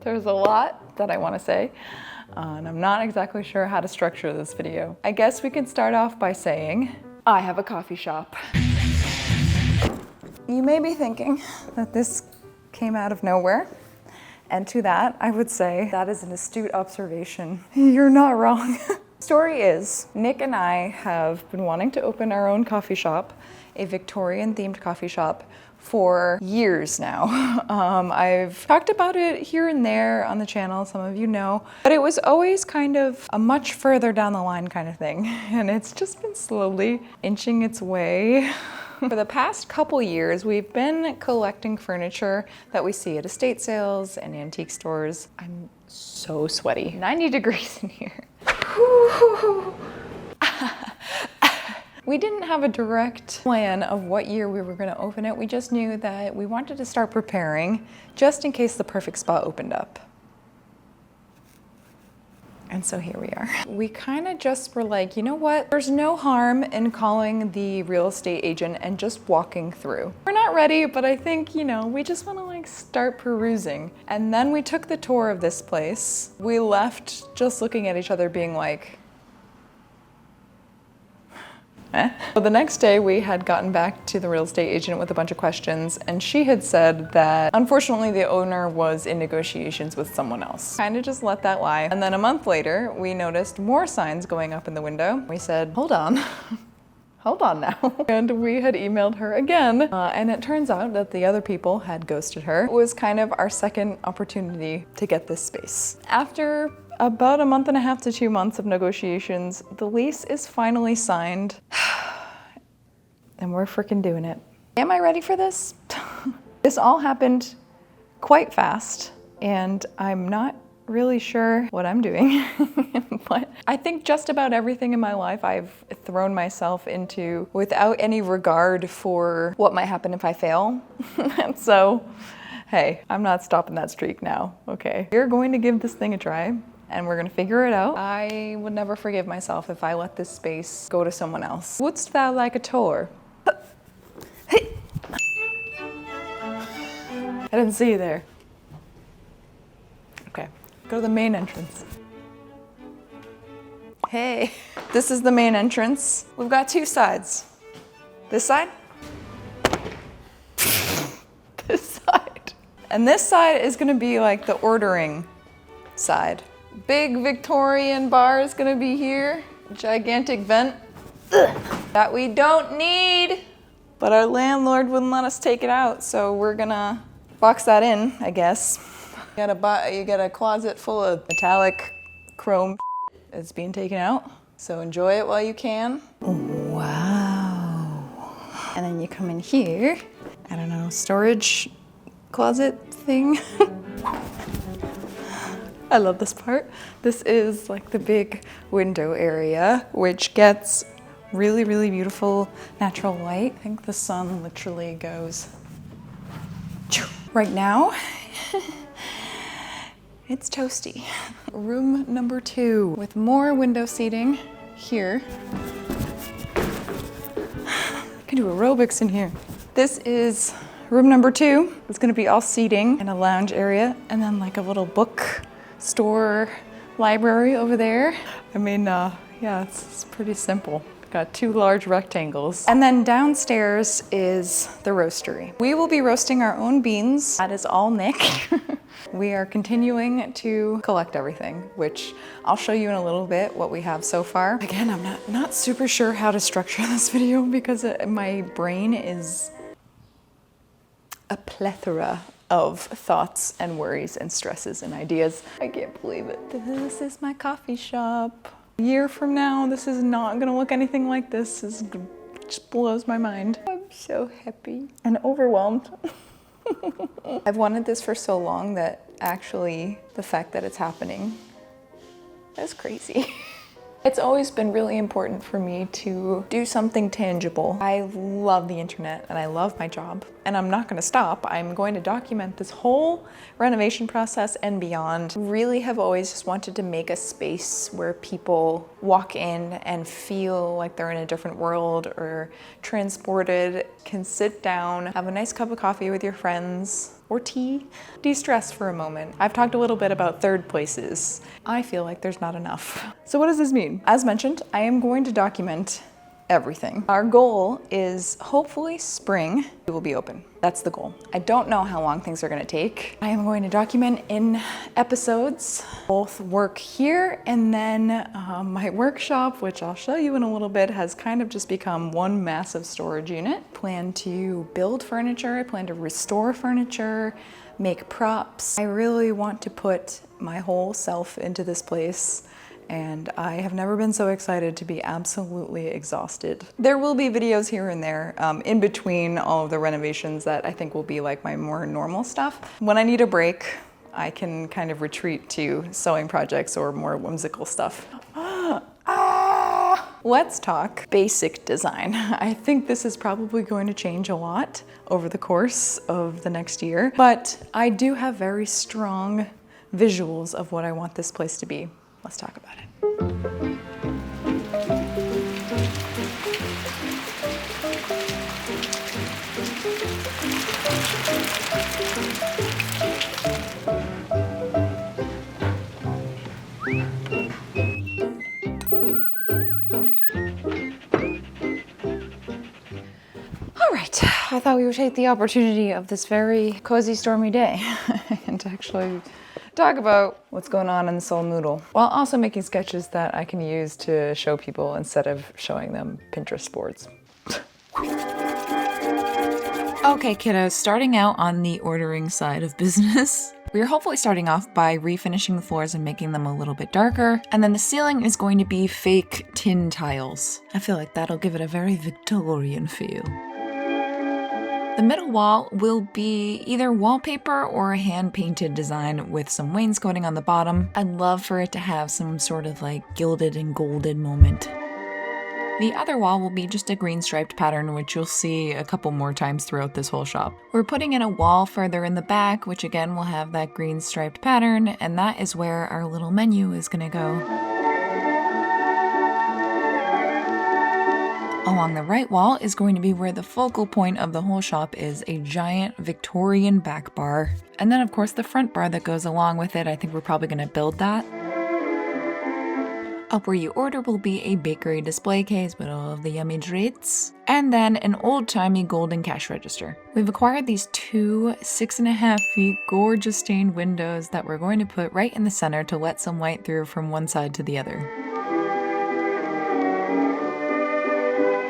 There's a lot that I want to say, and I'm not exactly sure how to structure this video. I guess we can start off by saying, I have a coffee shop. You may be thinking that this came out of nowhere, and to that, I would say that is an astute observation. You're not wrong. Story is, Nick and I have been wanting to open our own coffee shop, a Victorian-themed coffee shop, for years now. I've talked about it here and there on the channel, some of you know, but it was always kind of a much further down the line kind of thing, and it's just been slowly inching its way. For the past couple years, we've been collecting furniture that we see at estate sales and antique stores. I'm so sweaty. 90 degrees in here. We didn't have a direct plan of what year we were going to open it. We just knew that we wanted to start preparing just in case the perfect spot opened up. And so here we are. We kind of just were like, you know what? There's no harm in calling the real estate agent and just walking through. We're not ready, but I think, you know, we just want to like start perusing. And then we took the tour of this place. We left just looking at each other being like, So the next day we had gotten back to the real estate agent with a bunch of questions, and she had said that unfortunately the owner was in negotiations with someone else. Kind of just let that lie. And then a month later, we noticed more signs going up in the window. We said, hold on. Hold on now. And we had emailed her again, and it turns out that the other people had ghosted her. It was kind of our second opportunity to get this space. After about a month and a half to 2 months of negotiations, the lease is finally signed, and we're freaking doing it. Am I ready for this? This all happened quite fast, and I'm not really sure what I'm doing, but I think just about everything in my life I've thrown myself into without any regard for what might happen if I fail. And so, hey, I'm not stopping that streak now, okay? We're going to give this thing a try, and we're gonna figure it out. I would never forgive myself if I let this space go to someone else. Wouldst thou like a tour? Hey! I didn't see you there. Okay, go to the main entrance. Hey, this is the main entrance. We've got two sides. This side? This side. And this side is gonna be like the ordering side. Big Victorian bar is gonna be here. Gigantic vent. That we don't need. But our landlord wouldn't let us take it out, so we're gonna box that in, I guess. You get a closet full of metallic chrome that's being taken out. So enjoy it while you can. Wow. And then you come in here, I don't know, storage closet thing. I love this part. This is like the big window area, which gets really, really beautiful natural light. I think the sun literally goes right now. It's toasty. Room number 2 with more window seating here. I can do aerobics in here. This is room number 2. It's gonna be all seating and a lounge area, and then like a little book store library over there. I mean, yeah, it's pretty simple. Got 2 large rectangles. And then downstairs is the roastery. We will be roasting our own beans. That is all Nick. We are continuing to collect everything, which I'll show you in a little bit what we have so far. Again, I'm not super sure how to structure this video because my brain is a plethora of thoughts and worries and stresses and ideas. I can't believe it. This is my coffee shop. A year from now, this is not gonna look anything like this. This just blows my mind. I'm so happy and overwhelmed. I've wanted this for so long that actually the fact that it's happening is crazy. It's always been really important for me to do something tangible. I love the internet and I love my job, and I'm not gonna stop. I'm going to document this whole renovation process and beyond. Really have always just wanted to make a space where people walk in and feel like they're in a different world or transported, can sit down, have a nice cup of coffee with your friends, or tea, de-stress for a moment. I've talked a little bit about third places. I feel like there's not enough. So what does this mean? As mentioned, I am going to document everything. Our goal is hopefully spring it will be open. That's the goal. I don't know how long things are gonna take. I am going to document in episodes, both work here and then my workshop, which I'll show you in a little bit, has kind of just become one massive storage unit. Plan to build furniture, I plan to restore furniture, make props. I really want to put my whole self into this place. And I have never been so excited to be absolutely exhausted. There will be videos here and there in between all of the renovations that I think will be like my more normal stuff. When I need a break, I can kind of retreat to sewing projects or more whimsical stuff. Let's talk basic design. I think this is probably going to change a lot over the course of the next year, but I do have very strong visuals of what I want this place to be. Let's talk about it. All right, I thought we would take the opportunity of this very cozy, stormy day and actually talk about what's going on in the soul noodle, while also making sketches that I can use to show people instead of showing them Pinterest boards. Okay, kiddos, starting out on the ordering side of business. We are hopefully starting off by refinishing the floors and making them a little bit darker. And then the ceiling is going to be fake tin tiles. I feel like that'll give it a very Victorian feel. The middle wall will be either wallpaper or a hand-painted design with some wainscoting on the bottom. I'd love for it to have some sort of like gilded and golded moment. The other wall will be just a green striped pattern, which you'll see a couple more times throughout this whole shop. We're putting in a wall further in the back, which again will have that green striped pattern, and that is where our little menu is gonna go. Along the right wall is going to be where the focal point of the whole shop is, a giant Victorian back bar. And then of course the front bar that goes along with it, I think we're probably gonna build that. Up where you order will be a bakery display case with all of the yummy treats. And then an old-timey golden cash register. We've acquired these two 6.5 feet gorgeous stained windows that we're going to put right in the center to let some light through from one side to the other.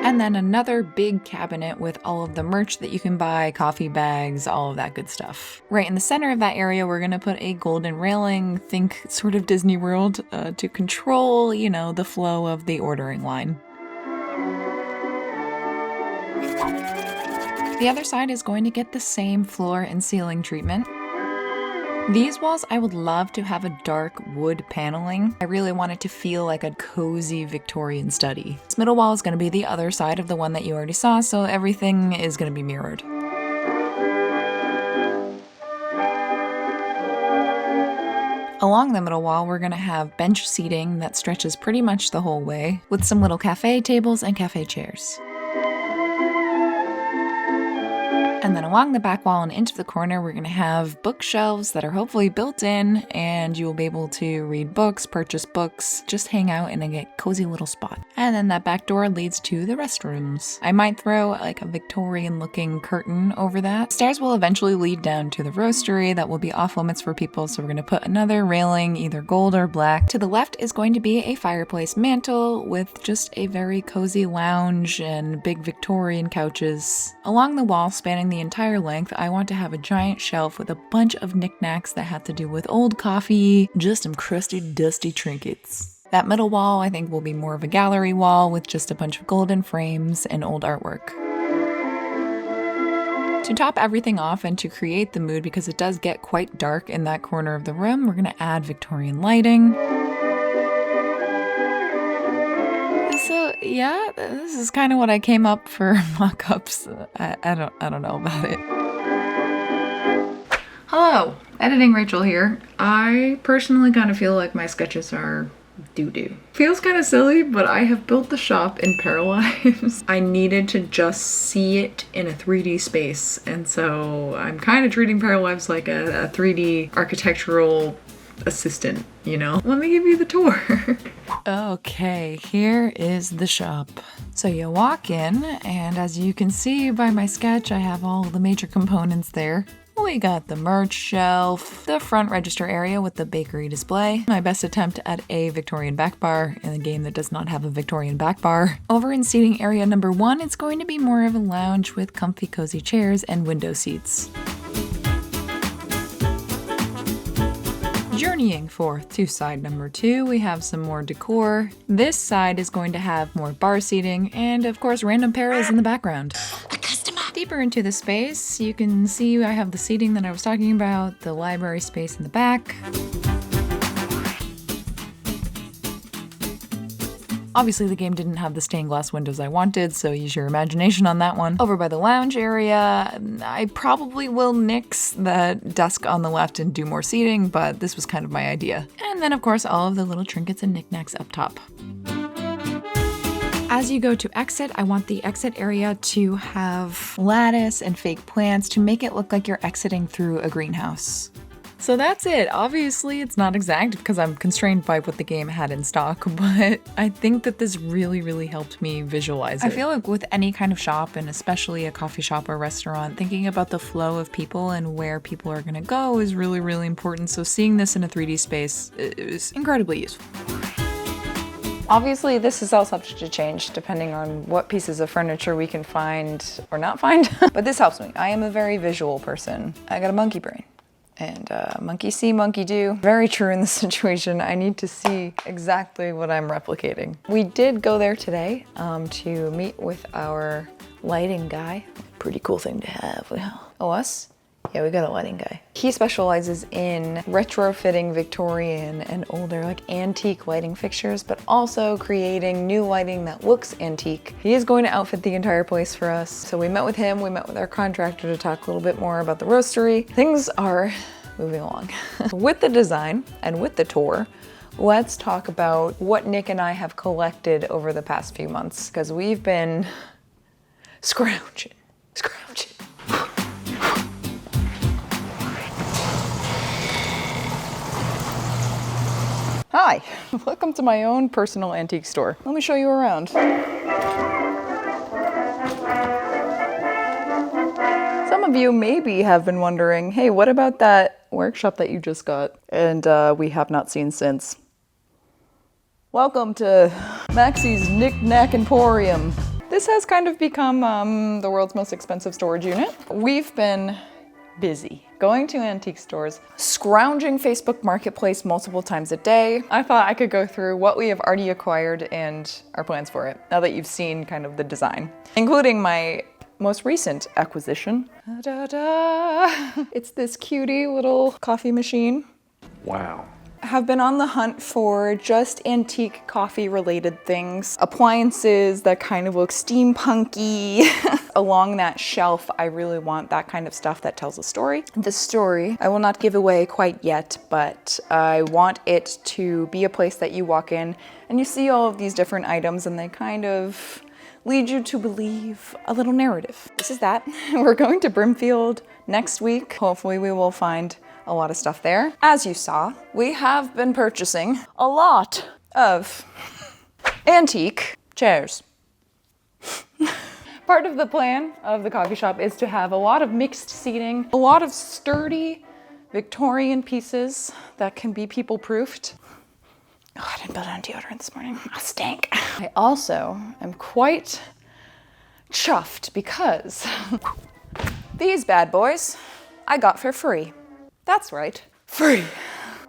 And then another big cabinet with all of the merch that you can buy, coffee bags, all of that good stuff. Right in the center of that area, we're gonna put a golden railing, think sort of Disney World, to control, you know, the flow of the ordering line. The other side is going to get the same floor and ceiling treatment. These walls, I would love to have a dark wood paneling. I really want it to feel like a cozy Victorian study. This middle wall is going to be the other side of the one that you already saw, so everything is going to be mirrored. Along the middle wall, we're going to have bench seating that stretches pretty much the whole way, with some little cafe tables and cafe chairs. And then along the back wall and into the corner, we're gonna have bookshelves that are hopefully built in, and you will be able to read books, purchase books, just hang out in a cozy little spot. And then that back door leads to the restrooms. I might throw like a Victorian looking curtain over that. Stairs will eventually lead down to the roastery that will be off limits for people, so we're gonna put another railing, either gold or black. To the left is going to be a fireplace mantle with just a very cozy lounge and big Victorian couches. Along the wall, spanning the entire length, I want to have a giant shelf with a bunch of knickknacks that have to do with old coffee, just some crusty, dusty trinkets. That middle wall, I think, will be more of a gallery wall with just a bunch of golden frames and old artwork. To top everything off and to create the mood, because it does get quite dark in that corner of the room, we're going to add Victorian lighting. So yeah, this is kind of what I came up for mock-ups. I don't know about it. Hello, Editing Rachel here. I personally kind of feel like my sketches are doo-doo. Feels kind of silly, but I have built the shop in Paralives. I needed to just see it in a 3D space, and so I'm kind of treating Paralives like a 3D architectural assistant, you know? Let me give you the tour. Okay, here is the shop. So you walk in, and as you can see by my sketch, I have all the major components there. We got the merch shelf, the front register area with the bakery display, my best attempt at a Victorian back bar in a game that does not have a Victorian back bar. Over in seating area number 1, it's going to be more of a lounge with comfy cozy chairs and window seats. Journeying forth to side number 2, we have some more decor. This side is going to have more bar seating and of course random paras in the background. Deeper into the space, you can see I have the seating that I was talking about, the library space in the back. Obviously the game didn't have the stained glass windows I wanted, so use your imagination on that one. Over by the lounge area, I probably will nix the desk on the left and do more seating, but this was kind of my idea. And then of course all of the little trinkets and knickknacks up top. As you go to exit, I want the exit area to have lattice and fake plants to make it look like you're exiting through a greenhouse. So that's it. Obviously, it's not exact because I'm constrained by what the game had in stock, but I think that this really helped me visualize it. I feel like with any kind of shop, and especially a coffee shop or restaurant, thinking about the flow of people and where people are gonna go is really important. So seeing this in a 3D space is incredibly useful. Obviously, this is all subject to change depending on what pieces of furniture we can find or not find, but this helps me. I am a very visual person. I got a monkey brain. And monkey see, monkey do. Very true in this situation. I need to see exactly what I'm replicating. We did go there today to meet with our lighting guy. Pretty cool thing to have. Oh, us? Yeah, we got a lighting guy. He specializes in retrofitting Victorian and older, like antique lighting fixtures, but also creating new lighting that looks antique. He is going to outfit the entire place for us. So we met with him, we met with our contractor to talk a little bit more about the roastery. Things are moving along. With the design and with the tour, let's talk about what Nick and I have collected over the past few months, because we've been scrounging. Hi, welcome to my own personal antique store. Let me show you around. Some of you maybe have been wondering, hey, what about that workshop that you just got? And we have not seen since. Welcome to Maksy's Knick-Knack Emporium. This has kind of become the world's most expensive storage unit. We've been busy going to antique stores, scrounging Facebook Marketplace multiple times a day. I thought I could go through what we have already acquired and our plans for it, now that you've seen kind of the design, including my most recent acquisition. It's this cutie little coffee machine. Wow. Have been on the hunt for just antique coffee related things, appliances that kind of look steampunky. Along that shelf, I really want that kind of stuff that tells a story. The story, I will not give away quite yet, but I want it to be a place that you walk in and you see all of these different items and they kind of lead you to believe a little narrative. This is that. We're going to Brimfield next week. Hopefully we will find a lot of stuff there. As you saw, we have been purchasing a lot of antique chairs. Part of the plan of the coffee shop is to have a lot of mixed seating, a lot of sturdy Victorian pieces that can be people-proofed. Oh, I didn't put on deodorant this morning. I stink. I also am quite chuffed because these bad boys I got for free. That's right, free.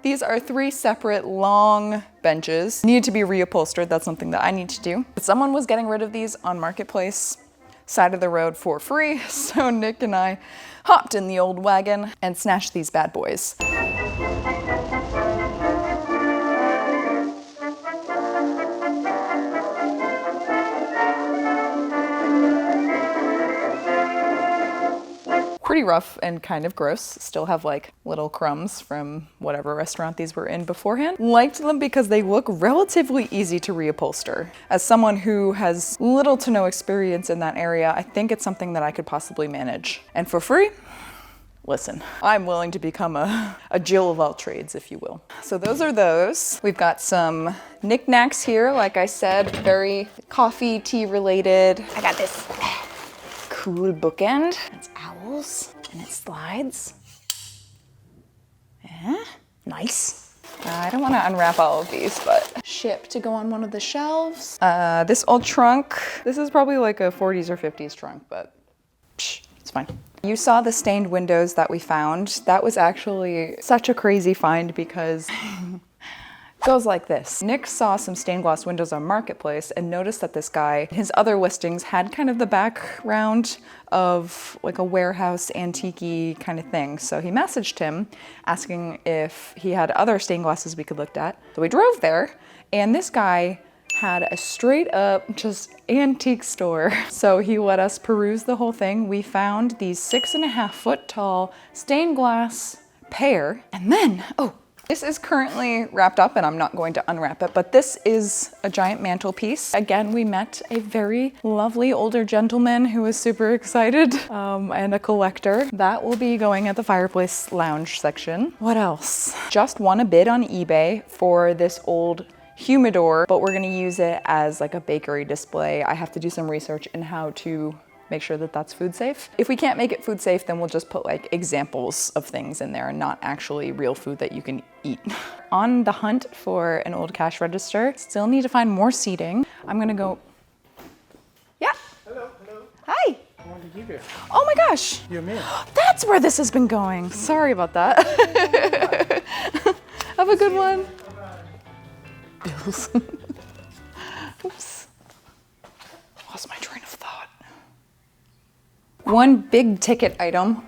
These are 3 separate long benches. Need to be reupholstered, that's something that I need to do. But someone was getting rid of these on Marketplace, side of the road for free, so Nick and I hopped in the old wagon and snatched these bad boys. Pretty pretty rough and kind of gross. Still have like little crumbs from whatever restaurant these were in beforehand. Liked them because they look relatively easy to reupholster. As someone who has little to no experience in that area, I think it's something that I could possibly manage. And for free? Listen, I'm willing to become a Jill of all trades, if you will. So those are those. We've got some knickknacks here, like I said, very coffee, tea related. I got this cool bookend. It's owls and it slides. Yeah, nice. I don't want to unwrap all of these, but ship to go on one of the shelves. This old trunk, this is probably like a 40s or 50s trunk, but psh, it's fine. You saw the stained windows that we found. That was actually such a crazy find because it goes like this. Nick saw some stained glass windows on Marketplace and noticed that this guy, his other listings had kind of the background of like a warehouse antique-y kind of thing. So he messaged him asking if he had other stained glasses we could look at. So we drove there and this guy had a straight up just antique store. So he let us peruse the whole thing. We found these 6.5 foot tall stained glass pair. And then, oh, this is currently wrapped up and I'm not going to unwrap it, but this is a giant mantelpiece. Again, we met a very lovely older gentleman who was super excited and a collector. That will be going at the fireplace lounge section. What else? Just won a bid on eBay for this old humidor, but we're gonna use it as like a bakery display. I have to do some research in how to make sure that that's food safe. If we can't make it food safe, then we'll just put like examples of things in there and not actually real food that you can eat. On the hunt for an old cash register. Still need to find more seating. I'm gonna go, yeah. Hello, hello. Hi. I want to give you. Oh my gosh. You're me. That's where this has been going. Sorry about that. Have a good one. Bills. Oops. Lost my train of thought. One big ticket item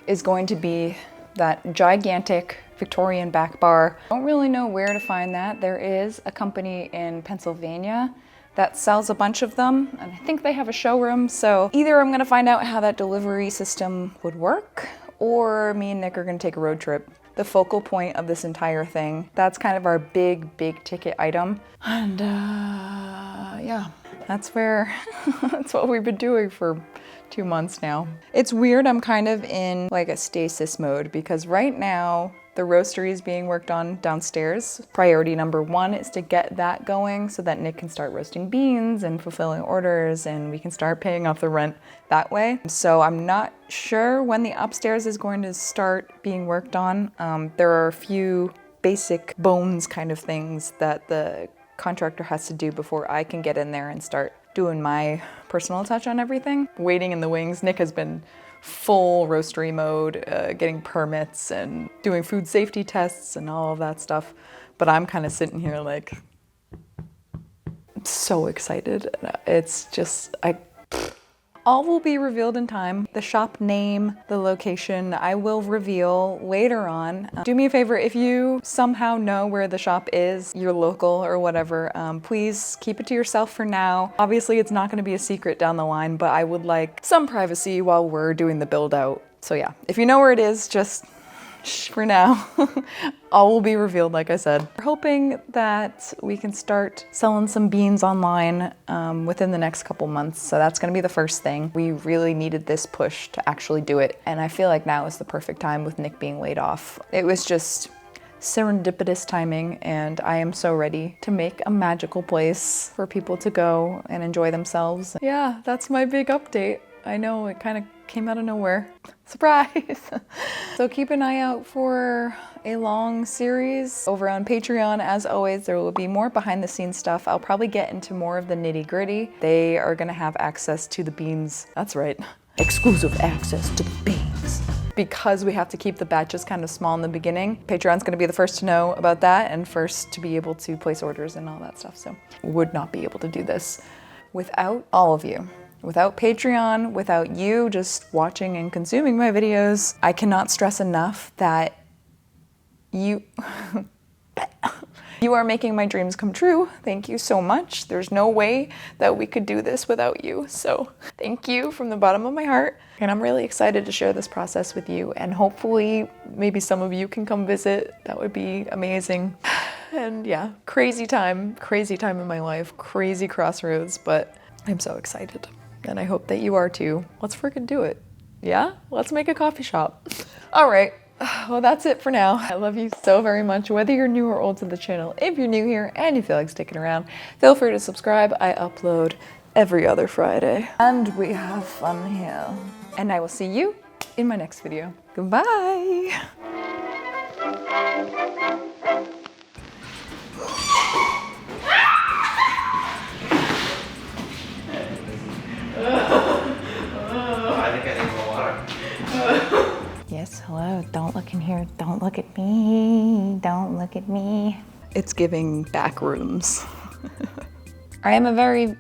is going to be that gigantic Victorian back bar. Don't really know where to find that. There is a company in Pennsylvania that sells a bunch of them, and I think they have a showroom. So either I'm gonna find out how that delivery system would work, or me and Nick are gonna take a road trip. The focal point of this entire thing. That's kind of our big ticket item. And yeah, that's what we've been doing for 2 months now. It's weird, I'm kind of in like a stasis mode because right now the roastery is being worked on downstairs. Priority number 1 is to get that going so that Nick can start roasting beans and fulfilling orders and we can start paying off the rent that way. So I'm not sure when the upstairs is going to start being worked on. There are a few basic bones kind of things that the contractor has to do before I can get in there and start doing my personal touch on everything. Waiting in the wings. Nick has been full roastery mode, getting permits and doing food safety tests and all of that stuff. But I'm kind of sitting here like, so excited. It's just, all will be revealed in time. The shop name, the location, I will reveal later on. Do me a favor, if you somehow know where the shop is, you're local or whatever, please keep it to yourself for now. Obviously, it's not gonna be a secret down the line, but I would like some privacy while we're doing the build out. So yeah, if you know where it is, just shh for now. All will be revealed, like I said. We're hoping that we can start selling some beans online within the next couple months. So that's gonna be the first thing. We really needed this push to actually do it. And I feel like now is the perfect time with Nick being laid off. It was just serendipitous timing and I am so ready to make a magical place for people to go and enjoy themselves. Yeah, that's my big update. I know it kind of came out of nowhere. Surprise! So keep an eye out for a long series over on Patreon. As always, there will be more behind the scenes stuff. I'll probably get into more of the nitty gritty. They are gonna have access to the beans. That's right, exclusive access to the beans. Because we have to keep the batches kind of small in the beginning, Patreon's gonna be the first to know about that and first to be able to place orders and all that stuff. So would not be able to do this without all of you. Without Patreon, without you just watching and consuming my videos, I cannot stress enough that You are making my dreams come true. Thank you so much. There's no way that we could do this without you. So thank you from the bottom of my heart. And I'm really excited to share this process with you. And hopefully maybe some of you can come visit. That would be amazing. And yeah, crazy time in my life, crazy crossroads, but I'm so excited. And I hope that you are too. Let's freaking do it. Yeah, let's make a coffee shop. All right. Well, that's it for now. I love you so very much, whether you're new or old to the channel. If you're new here and you feel like sticking around, feel free to subscribe. I upload every other Friday. And we have fun here. And I will see you in my next video. Goodbye. Yes, hello, don't look in here, don't look at me, don't look at me. It's giving back rooms. I am a very